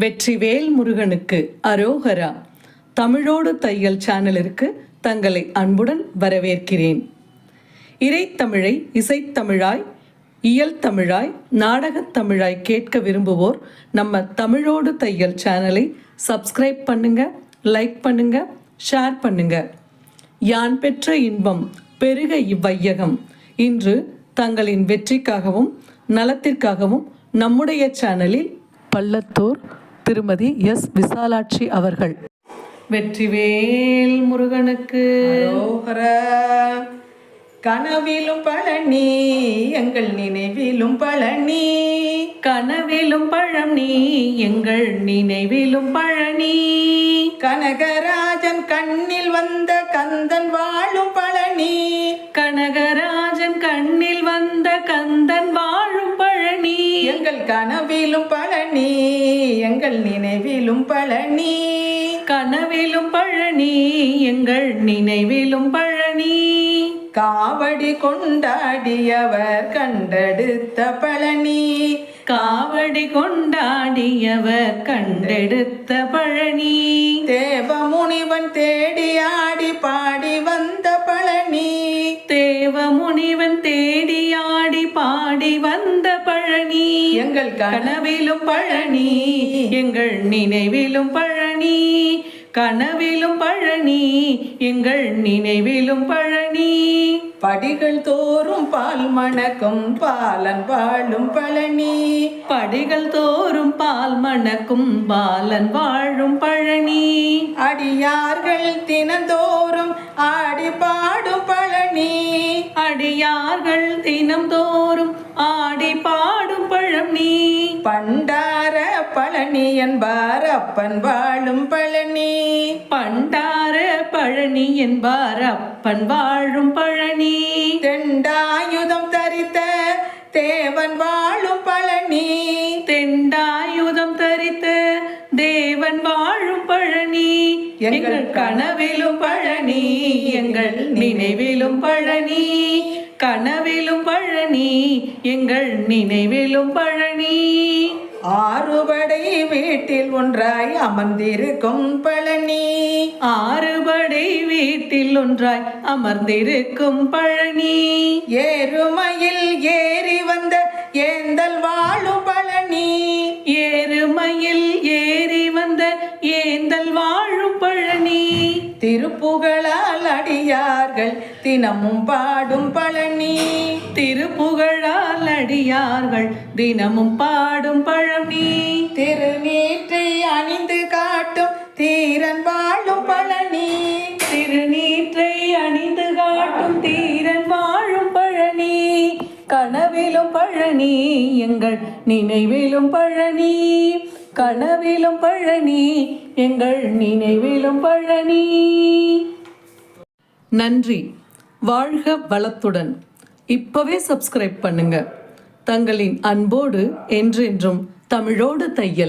வெற்றிவேல் முருகனுக்கு அரோகரா. தமிழோடு தையல் சேனலிற்கு தங்களை அன்புடன் வரவேற்கிறேன். இறைத்தமிழை இசைத்தமிழாய், இயல் தமிழாய், நாடகத் தமிழாய் கேட்க விரும்புவோர் நம்ம தமிழோடு தையல் சேனலை சப்ஸ்கிரைப் பண்ணுங்க, லைக் பண்ணுங்க, ஷேர் பண்ணுங்க. யான் பெற்ற இன்பம் பெருக இவ்வையகம். இன்று தங்களின் வெற்றிக்காகவும் நலத்திற்காகவும் நம்முடைய சேனலில் பள்ளத்தூர் திருமதி எஸ் விசாலாட்சி அவர்கள். வெற்றிவேல் முருகனுக்கு அரோகரா. கனவிலும் பழனி, எங்கள் நினைவிலும் பழனி. கனவிலும் பழனி, எங்கள் நினைவிலும் பழனி. கனகராஜன் கண்ணில் வந்த கந்தன் வாழும் பழனி. கனகராஜன் கண்ணில் வந்த கந்தன் வாழும் பழனி. எங்கள் கனவிலும் பழனி, எங்கள் நினைவிலும் பழனி. கனவிலும் பழனி, எங்கள் நினைவிலும் பழனி. காவடி கொண்டாடியவர் கண்டெடுத்த பழனி. காவடி கொண்டாடியவர் கண்டெடுத்த பழனி. தேவமுனிவன் தேடி ஆடி பாடி வந்த பழனி. தேவமுனிவன் தேடி ஆடி பாடி வந்த பழனி. எங்கள் கனவிலும் பழனி, எங்கள் நினைவிலும் பழனி. கனவிலும் பழனி, எங்கள் நினைவிலும் பழனி. படிகள் தோறும் பால் மணக்கும் பாலன் வாழும் பழனி. படிகள் தோறும் பால் மணக்கும் பாலன் வாழும் பழனி. அடியார்கள் தினந்தோறும் ஆடி பாடும் பழனி. அடியார்கள் தினந்தோறும் ஆடி பாடும் பழனி. பண்டார பழனி என்பார் அப்பன் வாழும் பழனி. பண்டார பழனி என்பார் அப்பன் வாழும் பழனி. தெண்டாயுதம் தரித்த தேவன் வாழும் பழனி. தெண்டாயுதம் தரித்த தேவன் வாழும் பழனி. எங்கள் கனவிலும் பழனி, எங்கள் நினைவிலும் பழனி. கனவிலும் பழனி, எங்கள் நினைவிலும் பழனி. ஆறுபடை வீட்டில் ஒன்றாய் அமர்ந்திருக்கும் பழனி. ஆறுபடை வீட்டில் ஒன்றாய் அமர்ந்திருக்கும் பழனி. ஏறுமையில் ஏறி வந்த ஏந்தல் வாழும் பழனி. ஏறுமையில் ஏறி வந்த ஏந்தல் வாழும் பழனி. திருப்புகழால் அடியார்கள் தினமும் பாடும் பழனி. திருப்புகழால் அடியார்கள் தினமும் பாடும் பழனி. திருநீற்றை அணிந்து காட்டும் தீரன் வாழும் பழனி. திருநீற்றை அணிந்து காட்டும் தீரன் வாழும் பழனி. கனவிலும் பழனி, எங்கள் நினைவிலும் பழனி. கனவிலும் பழனி, எங்கள் நினைவிலும் பழனி. நன்றி. வாழ்க வளத்துடன். இப்பவே சப்ஸ்கிரைப் பண்ணுங்க. தங்களின் அன்போடு என்றென்றும் தமிழோடு தையல்.